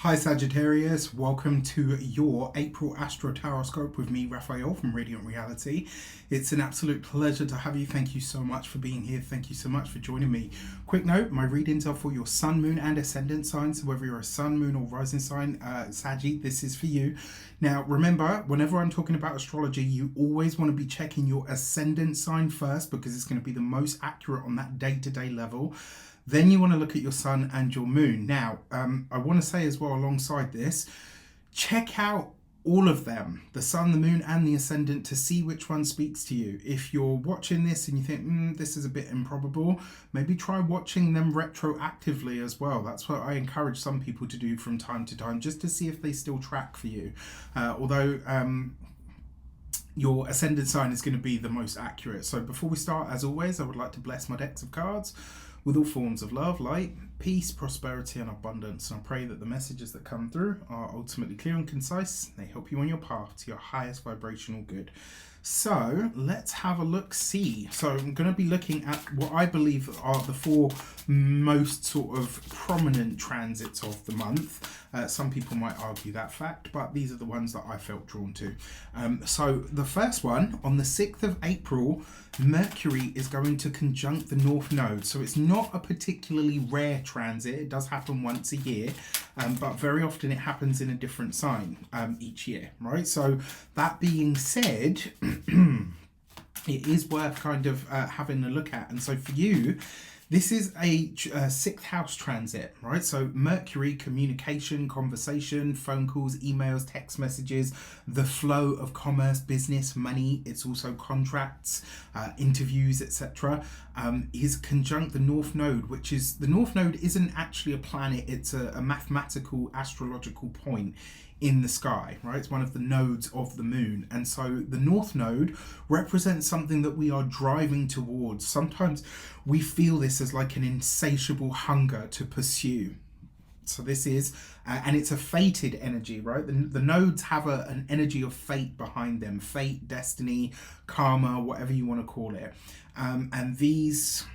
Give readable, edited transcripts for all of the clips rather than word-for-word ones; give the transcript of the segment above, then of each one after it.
Hi Sagittarius, welcome to your April Astro-Tarot scope with me, Raphael from Reydiant Reality. It's an absolute pleasure to have you. Thank you so much for being here. Thank you so much for joining me. Quick note, my readings are for your sun, moon and ascendant signs. So whether you're a sun, moon or rising sign, Saggy, this is for you. Now remember, whenever I'm talking about astrology, you always want to be checking your ascendant sign first because it's going to be the most accurate on that day-to-day level. Then you want to look at your sun and your moon. Now, I want to say as well alongside this, check out all of them, the sun, the moon and the ascendant, to see which one speaks to you. If you're watching this and you think, this is a bit improbable, maybe try watching them retroactively as well. That's what I encourage some people to do from time to time, just to see if they still track for you. Although your ascendant sign is going to be the most accurate. So before we start, as always, I would like to bless my decks of cards with all forms of love, light, peace, prosperity and abundance. And I pray that the messages that come through are ultimately clear and concise. They help you on your path to your highest vibrational good. So let's have a look-see. So I'm going to be looking at what I believe are the four most sort of prominent transits of the month. Some people might argue that fact, but these are the ones that I felt drawn to. So the first one, on the 6th of April, Mercury is going to conjunct the North Node. So it's not a particularly rare transit. It does happen once a year, but very often it happens in a different sign each year, right? So that being said, it is worth kind of having a look at. And so for you, this is a sixth house transit, right? So Mercury, communication, conversation, phone calls, emails, text messages, the flow of commerce, business, money. It's also contracts, interviews, etc. Is conjunct the North Node, which is, the North Node isn't actually a planet. It's a mathematical, astrological point in the sky, right? It's one of the nodes of the moon. And so the North Node represents something that we are driving towards. Sometimes we feel this as like an insatiable hunger to pursue. So this is, and it's a fated energy, right? The nodes have an energy of fate behind them. Fate, destiny, karma, whatever you want to call it. And these...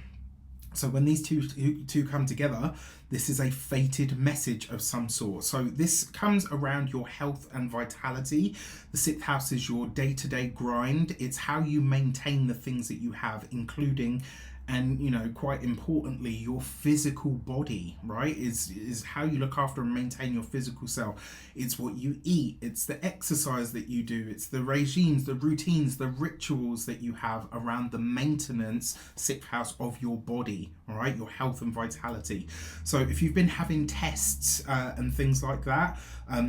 So when these two come together, this is a fated message of some sort. So this comes around your health and vitality. The sixth house is your day-to-day grind. It's how you maintain the things that you have, including, and you know, quite importantly, your physical body, right? Is how you look after and maintain your physical self. It's what you eat, it's the exercise that you do, it's the regimes, the routines, the rituals that you have around the maintenance, sixth house, of your body, all right? Your health and vitality. So if you've been having tests and things like that,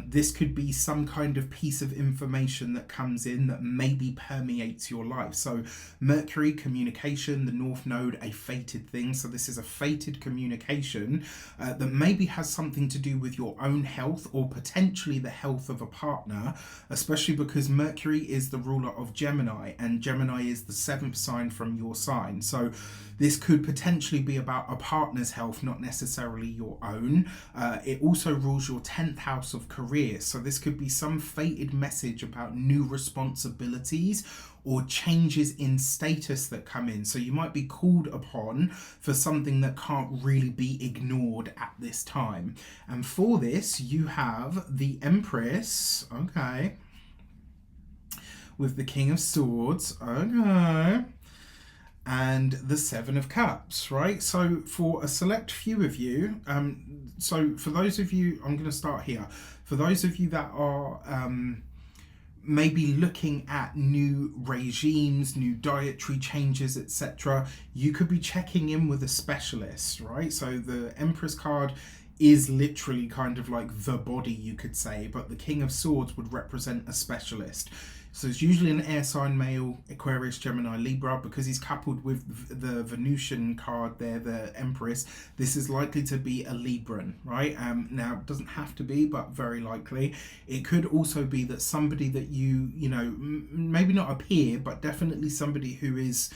this could be some kind of piece of information that comes in that maybe permeates your life. So Mercury, communication, the North Node, a fated thing. So this is a fated communication that maybe has something to do with your own health or potentially the health of a partner, especially because Mercury is the ruler of Gemini and Gemini is the 7th sign from your sign. So this could potentially be about a partner's health, not necessarily your own. It also rules your 10th house of career. So this could be some fated message about new responsibilities or changes in status that come in. So you might be called upon for something that can't really be ignored at this time. And for this, you have the Empress, okay, with the King of Swords, okay, and the Seven of Cups, right? So for a select few of you, so for those of you, I'm going to start here. For those of you that are maybe looking at new regimes, new dietary changes, etc., you could be checking in with a specialist, right? So the Empress card is literally kind of like the body, you could say, but the King of Swords would represent a specialist. So it's usually an air sign male, Aquarius, Gemini, Libra, because he's coupled with the Venusian card there, the Empress. This is likely to be a Libran, right? Now, it doesn't have to be, but very likely. It could also be that somebody that you know, maybe not a peer, but definitely somebody who is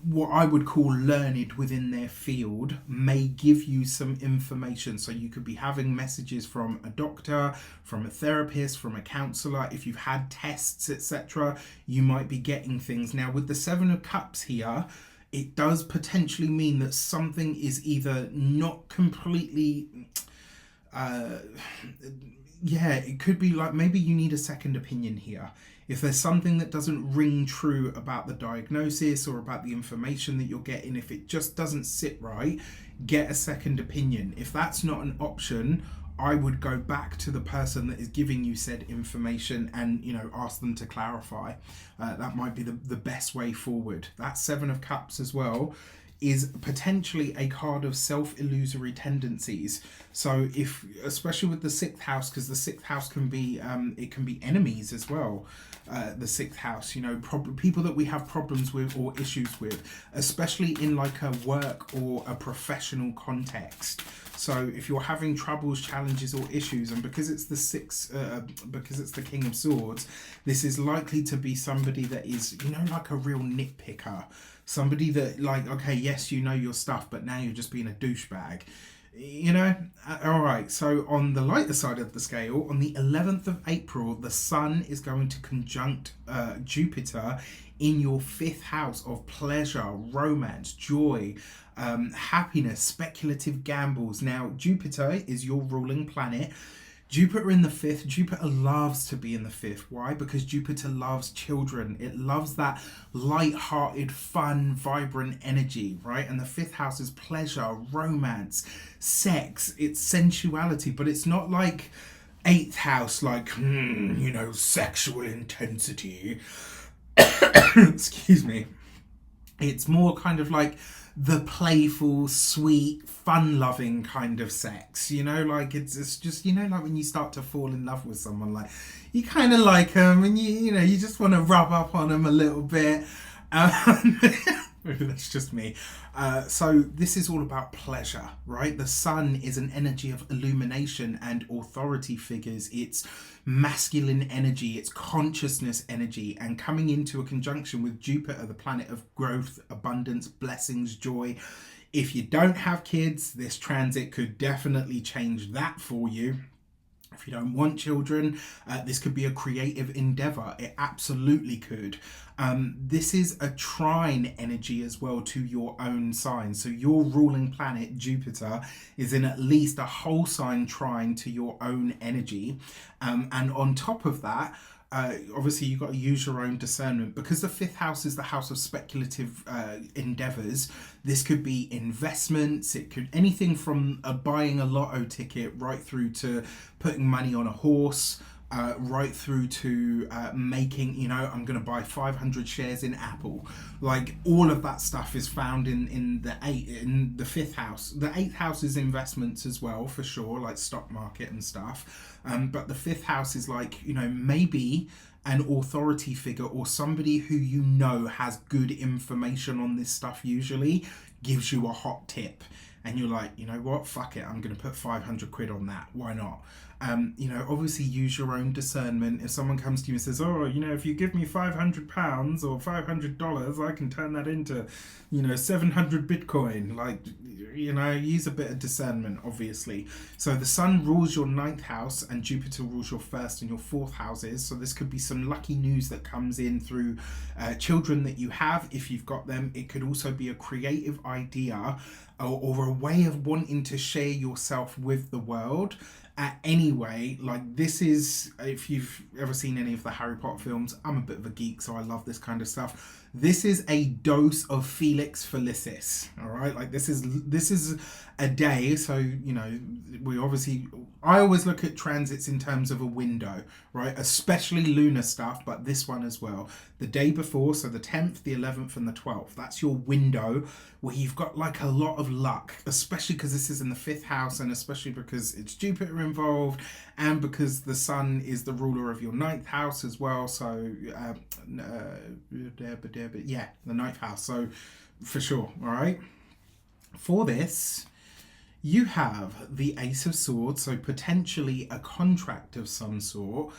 what I would call learned within their field may give you some information. So you could be having messages from a doctor, from a therapist, from a counselor. If you've had tests, etc., you might be getting things. Now with the Seven of Cups here, it does potentially mean that something is either not completely yeah, it could be like maybe you need a second opinion here. If there's something that doesn't ring true about the diagnosis or about the information that you're getting, if it just doesn't sit right, get a second opinion. If that's not an option, I would go back to the person that is giving you said information and, you know, ask them to clarify. That might be the best way forward. That Seven of Cups as well is potentially a card of self-illusory tendencies. So if, especially with the sixth house, because the sixth house can be, it can be enemies as well. The sixth house, you know, people that we have problems with or issues with, especially in like a work or a professional context. So if you're having troubles, challenges or issues, and because it's the because it's the King of Swords, this is likely to be somebody that is, you know, like a real nitpicker. Somebody that like, okay, yes, you know your stuff, but now you're just being a douchebag. You know, all right. So on the lighter side of the scale, on the 11th of April, the Sun is going to conjunct Jupiter in your fifth house of pleasure, romance, joy, happiness, speculative gambles. Now, Jupiter is your ruling planet. Jupiter in the fifth, Jupiter loves to be in the fifth. Why? Because Jupiter loves children. It loves that light-hearted, fun, vibrant energy, right? And the fifth house is pleasure, romance, sex, it's sensuality, but it's not like eighth house, like, you know, sexual intensity. Excuse me. It's more kind of like the playful, sweet, fun-loving kind of sex, you know, like it's just, you know, like when you start to fall in love with someone, like you kind of like them and you know, you just want to rub up on them a little bit. Maybe that's just me. So this is all about pleasure, right? The Sun is an energy of illumination and authority figures. It's masculine energy, it's consciousness energy, and coming into a conjunction with Jupiter, the planet of growth, abundance, blessings, joy. If you don't have kids, this transit could definitely change that for you. If you don't want children, this could be a creative endeavor. It absolutely could. This is a trine energy as well to your own sign. So your ruling planet, Jupiter, is in at least a whole sign trine to your own energy. And on top of that, obviously you've got to use your own discernment, because the fifth house is the house of speculative endeavors. This could be investments, it could anything from buying a lotto ticket right through to putting money on a horse, right through to making, you know, I'm going to buy 500 shares in Apple. Like all of that stuff is found in the fifth house. The eighth house is investments as well, for sure, like stock market and stuff. But the fifth house is like, you know, maybe an authority figure or somebody who you know has good information on this stuff, usually gives you a hot tip. And you're like, you know what, fuck it, I'm going to put 500 quid on that. Why not? You know, obviously use your own discernment. If someone comes to you and says, oh, you know, if you give me £500 or $500, I can turn that into, you know, 700 Bitcoin. Like, you know, use a bit of discernment, obviously. So the Sun rules your ninth house and Jupiter rules your first and your fourth houses. So this could be some lucky news that comes in through children that you have, if you've got them. It could also be a creative idea or a way of wanting to share yourself with the world. Anyway, like this is, if you've ever seen any of the Harry Potter films, I'm a bit of a geek, so I love this kind of stuff. This is a dose of Felix Felicis, all right? Like this is a day, so, you know, I always look at transits in terms of a window, right? Especially lunar stuff, but this one as well. The day before, so the 10th, the 11th and the 12th, that's your window where you've got like a lot of luck, especially because this is in the fifth house and especially because it's Jupiter involved and because the Sun is the ruler of your ninth house as well. So, yeah, the ninth house. So for sure, all right? For this, you have the Ace of Swords, so potentially a contract of some sort,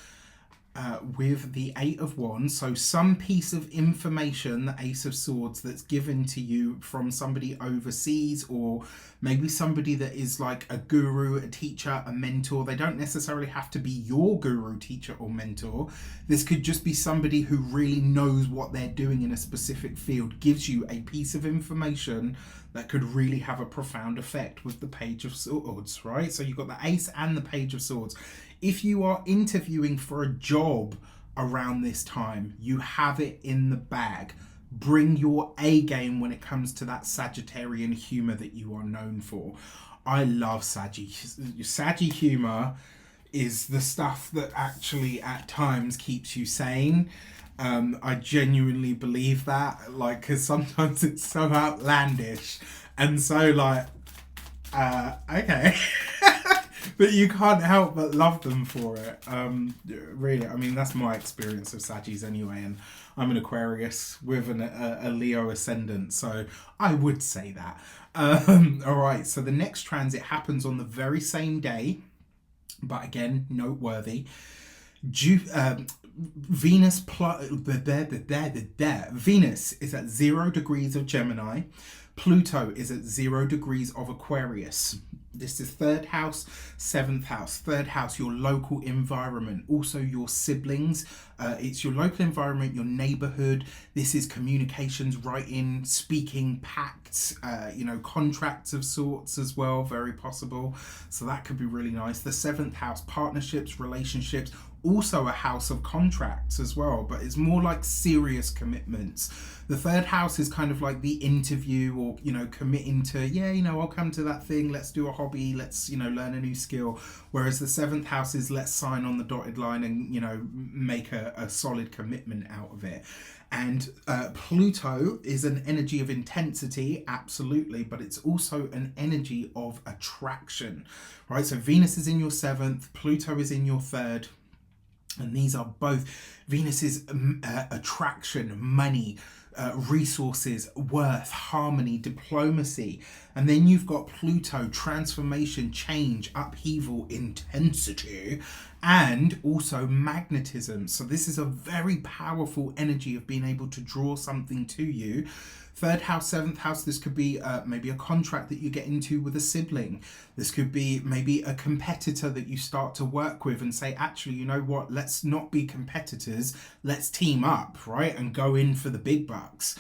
with the Eight of Wands, so some piece of information, the Ace of Swords, that's given to you from somebody overseas, or maybe somebody that is like a guru, a teacher, a mentor. They don't necessarily have to be your guru, teacher or mentor. This could just be somebody who really knows what they're doing in a specific field, gives you a piece of information that could really have a profound effect with the Page of Swords, right? So you've got the Ace and the Page of Swords. If you are interviewing for a job around this time, you have it in the bag. Bring your A game when it comes to that Sagittarian humor that you are known for. I love Saggy humor is the stuff that actually at times keeps you sane. I genuinely believe that, like, because sometimes it's so outlandish and so like, okay. But you can't help but love them for it. Really, I mean, that's my experience of Saggies anyway, and I'm an Aquarius with a Leo ascendant, so I would say that. All right, so the next transit happens on the very same day, but again, noteworthy. Venus Venus is at 0 degrees of Gemini. Pluto is at 0 degrees of Aquarius. This is 3rd house, 7th house. 3rd house, your local environment, also your siblings. It's your local environment, your neighborhood. This is communications, writing, speaking, pacts, contracts of sorts as well, very possible. So that could be really nice. The 7th house, partnerships, relationships, also a house of contracts as well, but it's more like serious commitments. The 3rd house is kind of like the interview, or committing to, I'll come to that thing, let's do a hobby, let's learn a new skill. Whereas the 7th house is let's sign on the dotted line and make a solid commitment out of it. And Pluto is an energy of intensity, absolutely, but it's also an energy of attraction, right? So Venus is in your 7th, Pluto is in your 3rd. And these are both Venus's attraction, money, resources, worth, harmony, diplomacy. And then you've got Pluto, transformation, change, upheaval, intensity, and also magnetism. So this is a very powerful energy of being able to draw something to you. 3rd house, 7th house, this could be maybe a contract that you get into with a sibling. This could be maybe a competitor that you start to work with and say, actually, you know what, let's not be competitors, let's team up, right, and go in for the big bucks.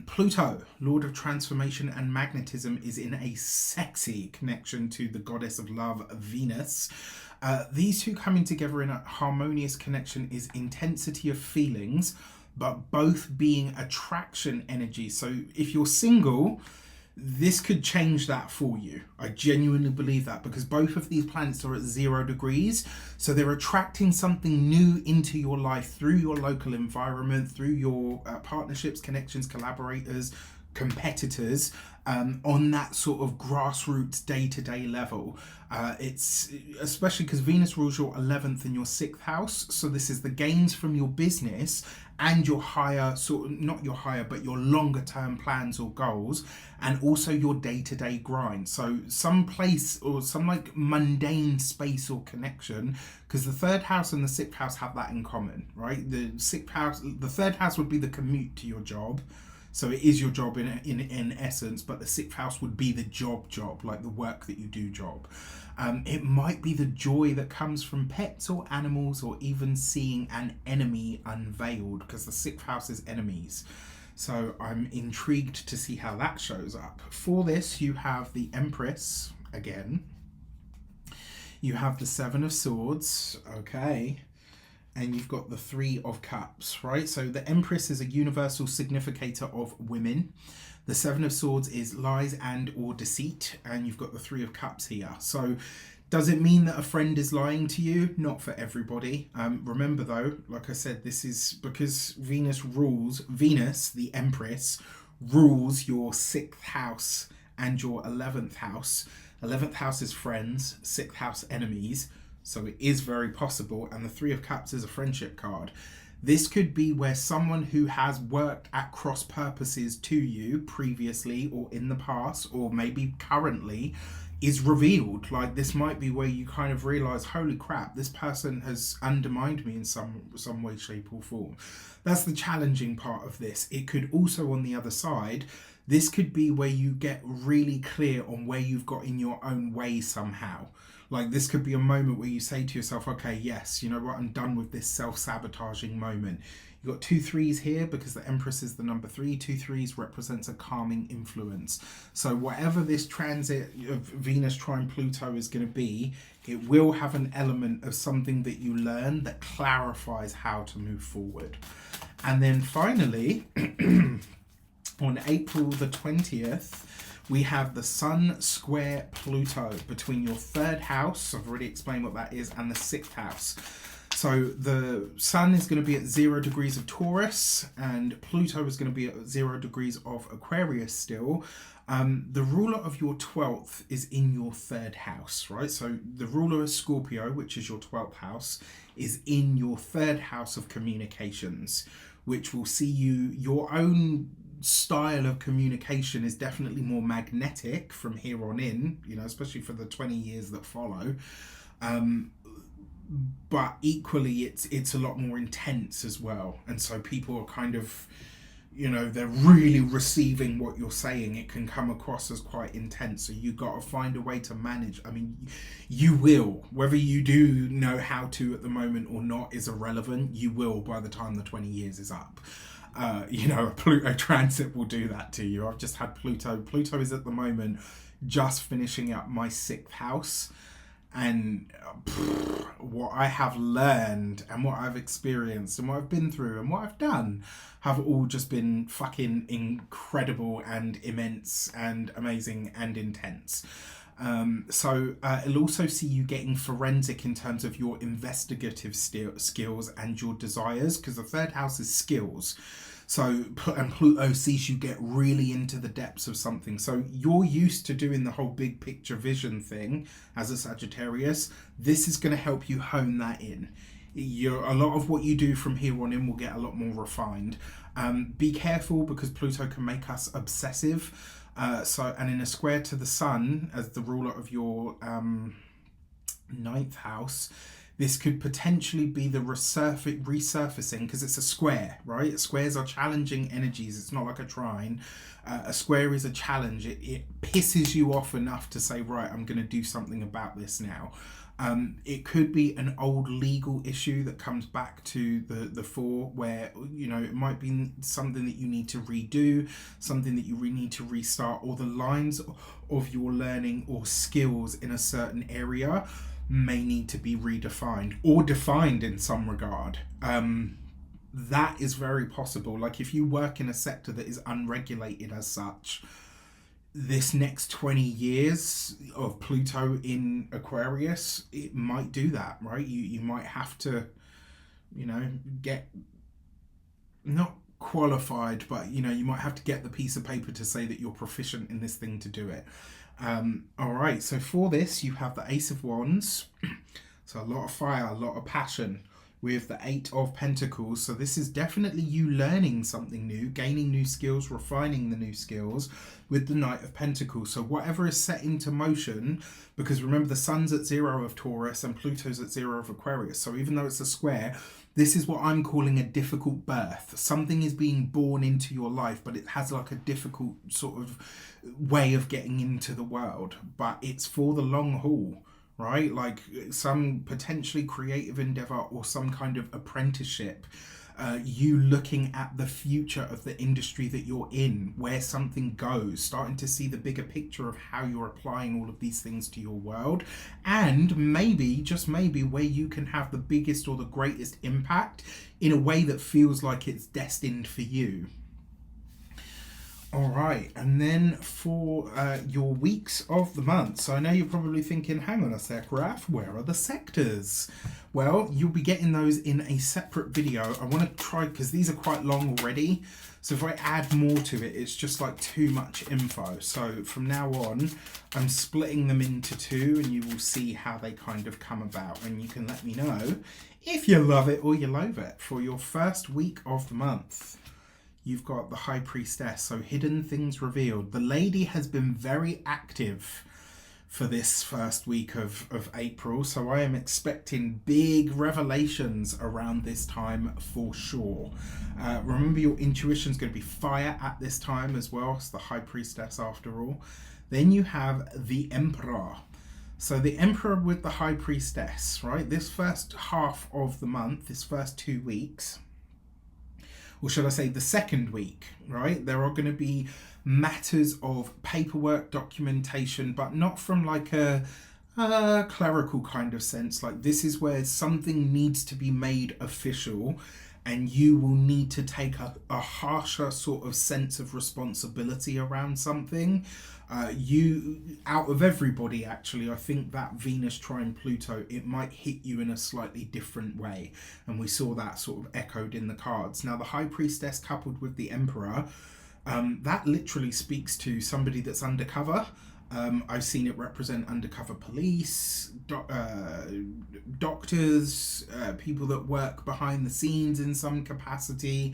Pluto, Lord of Transformation and Magnetism, is in a sexy connection to the goddess of love, Venus. These two coming together in a harmonious connection is intensity of feelings, but both being attraction energy. So if you're single, this could change that for you. I genuinely believe that, because both of these planets are at 0 degrees. So they're attracting something new into your life through your local environment, through your partnerships, connections, collaborators, competitors, on that sort of grassroots day-to-day level. It's especially because Venus rules your 11th and your 6th house. So this is the gains from your business and your higher, not your higher, but your longer term plans or goals, and also your day-to-day grind. So some place or some like mundane space or connection, because the 3rd house and the 6th house have that in common, right? The 3rd house would be the commute to your job. So it is your job in essence, but the 6th house would be the job, like the work that you do job. It might be the joy that comes from pets or animals, or even seeing an enemy unveiled, because the 6th house is enemies. So I'm intrigued to see how that shows up. For this, you have the Empress again. You have the 7 of Swords, okay. And you've got the 3 of Cups, right? So the Empress is a universal significator of women. The 7 of Swords is lies and or deceit. And you've got the 3 of Cups here. So does it mean that a friend is lying to you? Not for everybody. Remember though, like I said, this is because Venus, the Empress, rules your 6th house and your 11th house. 11th house is friends, 6th house enemies. So it is very possible, and the 3 of Cups is a friendship card. This could be where someone who has worked at cross purposes to you previously or in the past, or maybe currently, is revealed. Like this might be where you kind of realize, holy crap, this person has undermined me in some way, shape or form. That's the challenging part of this. It could also, on the other side, this could be where you get really clear on where you've got in your own way somehow. Like, this could be a moment where you say to yourself, okay, yes, you know what, I'm done with this self-sabotaging moment. You've got 2 3s here because the Empress is the number 3. 2 3s represents a calming influence. So whatever this transit of Venus trine Pluto is going to be, it will have an element of something that you learn that clarifies how to move forward. And then finally, on April the 20th, we have the Sun square Pluto between your 3rd house, I've already explained what that is, and the 6th house. So the Sun is going to be at 0 degrees of Taurus, and Pluto is going to be at 0 degrees of Aquarius still. The ruler of your 12th is in your 3rd house, right? So the ruler of Scorpio, which is your 12th house, is in your 3rd house of communications, which will see your own style of communication is definitely more magnetic from here on in, you know, especially for the 20 years that follow. But equally, it's a lot more intense as well. And so people are kind of, you know, they're really receiving what you're saying. It can come across as quite intense. So you got to find a way to manage. I mean, you will. Whether you do know how to at the moment or not is irrelevant. You will by the time the 20 years is up. You know, a Pluto transit will do that to you. I've just had Pluto. Pluto is at the moment just finishing up my 6th house. And what I have learned and what I've experienced and what I've been through and what I've done have all just been fucking incredible and immense and amazing and intense. So it'll also see you getting forensic in terms of your investigative skills and your desires, because the 3rd house is skills. So, and Pluto sees you get really into the depths of something. So you're used to doing the whole big picture vision thing as a Sagittarius. This is going to help you hone that in. A lot of what you do from here on in will get a lot more refined. Be careful, because Pluto can make us obsessive. And in a square to the Sun as the ruler of your 9th house, this could potentially be the resurfacing, because it's a square, right? Squares are challenging energies. It's not like a trine. A square is a challenge. It pisses you off enough to say, right, I'm going to do something about this now. It could be an old legal issue that comes back to the fore, where, you know, it might be something that you need to redo, something that you need to restart, or the lines of your learning or skills in a certain area may need to be redefined or defined in some regard. That is very possible. Like, if you work in a sector that is unregulated as such, this next 20 years of Pluto in Aquarius, it might do that, right? You might have to, you know, get not qualified, but, you know, you might have to get the piece of paper to say that you're proficient in this thing to do it. All right, so for this, you have the Ace of Wands. So a lot of fire, a lot of passion, with the 8 of Pentacles. So this is definitely you learning something new, gaining new skills, refining the new skills with the Knight of Pentacles. So whatever is set into motion, because remember the Sun's at 0 of Taurus and Pluto's at 0 of Aquarius. So even though it's a square, this is what I'm calling a difficult birth. Something is being born into your life, but it has like a difficult sort of way of getting into the world. But it's for the long haul, right? Like some potentially creative endeavor or some kind of apprenticeship. You looking at the future of the industry that you're in, where something goes, starting to see the bigger picture of how you're applying all of these things to your world, and maybe, just maybe, where you can have the biggest or the greatest impact in a way that feels like it's destined for you. All right, and then for your weeks of the month. So I know you're probably thinking, hang on a sec, Raph, where are the sectors? Well, you'll be getting those in a separate video. I want to try, because these are quite long already. So if I add more to it, it's just like too much info. So from now on, I'm splitting them into 2, and you will see how they kind of come about. And you can let me know if you love it or you loathe it. For your first week of the month, you've got the High Priestess, so hidden things revealed. The lady has been very active for this first week of April, so I am expecting big revelations around this time for sure. Remember, your intuition is going to be fire at this time as well. It's the High Priestess after all. Then you have the Emperor. So the Emperor with the High Priestess, right? This first half of the month, this first 2 weeks, or should I say the second week, right? There are going to be matters of paperwork, documentation, but not from like a clerical kind of sense. Like, this is where something needs to be made official, and you will need to take a harsher sort of sense of responsibility around something. Out of everybody, actually, I think that Venus trine Pluto, it might hit you in a slightly different way. And we saw that sort of echoed in the cards. Now, the High Priestess coupled with the Emperor, that literally speaks to somebody that's undercover. I've seen it represent undercover police, doctors, people that work behind the scenes in some capacity.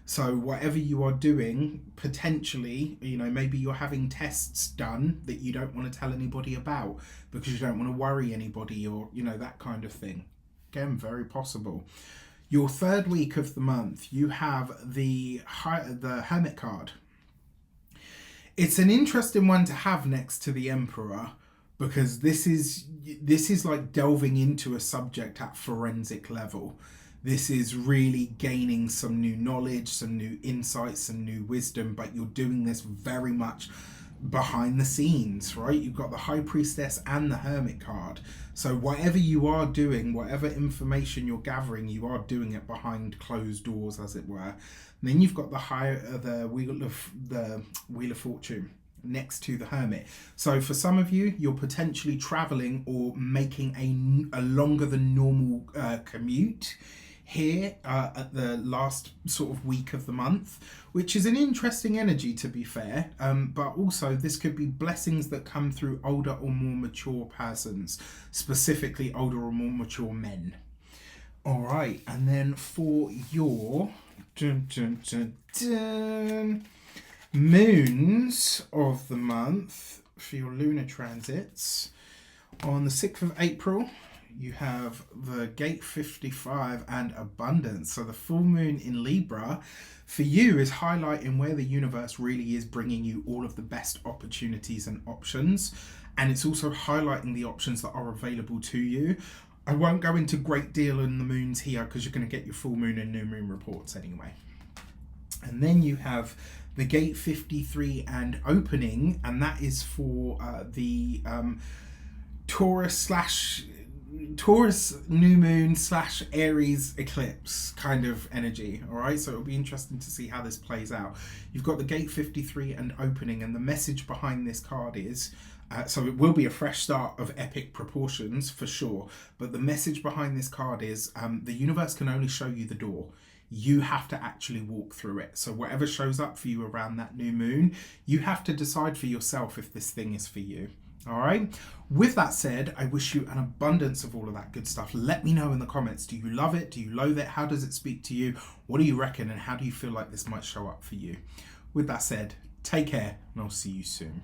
So whatever you are doing, potentially, you know, maybe you're having tests done that you don't want to tell anybody about because you don't want to worry anybody, or, you know, that kind of thing. Again, very possible. Your third week of the month, you have the Hermit card. It's an interesting one to have next to the Emperor, because this is like delving into a subject at forensic level. This is really gaining some new knowledge, some new insights, some new wisdom, but you're doing this very much behind the scenes, right? You've got the High Priestess and the Hermit card. So whatever you are doing, whatever information you're gathering, you are doing it behind closed doors, as it were. And then you've got the Wheel of Fortune next to the Hermit. So for some of you, you're potentially traveling or making a longer than normal commute here at the last sort of week of the month, which is an interesting energy, to be fair, but also this could be blessings that come through older or more mature persons, specifically older or more mature men. All right, and then for your moons of the month, for your lunar transits, on the 6th of April, you have the Gate 55 and Abundance. So the full moon in Libra for you is highlighting where the universe really is bringing you all of the best opportunities and options. And it's also highlighting the options that are available to you. I won't go into great deal in the moons here because you're going to get your full moon and new moon reports anyway. And then you have the Gate 53 and Opening, and that is for the Taurus new moon / Aries eclipse kind of energy. All right, so it'll be interesting to see how this plays out. You've got the Gate 53 and Opening, and the message behind this card is so it will be a fresh start of epic proportions for sure, but the message behind this card is the universe can only show you the door. You have to actually walk through it. So whatever shows up for you around that new moon, you have to decide for yourself if this thing is for you. All right. With that said, I wish you an abundance of all of that good stuff. Let me know in the comments. Do you love it? Do you loathe it? How does it speak to you? What do you reckon? And how do you feel like this might show up for you? With that said, take care, and I'll see you soon.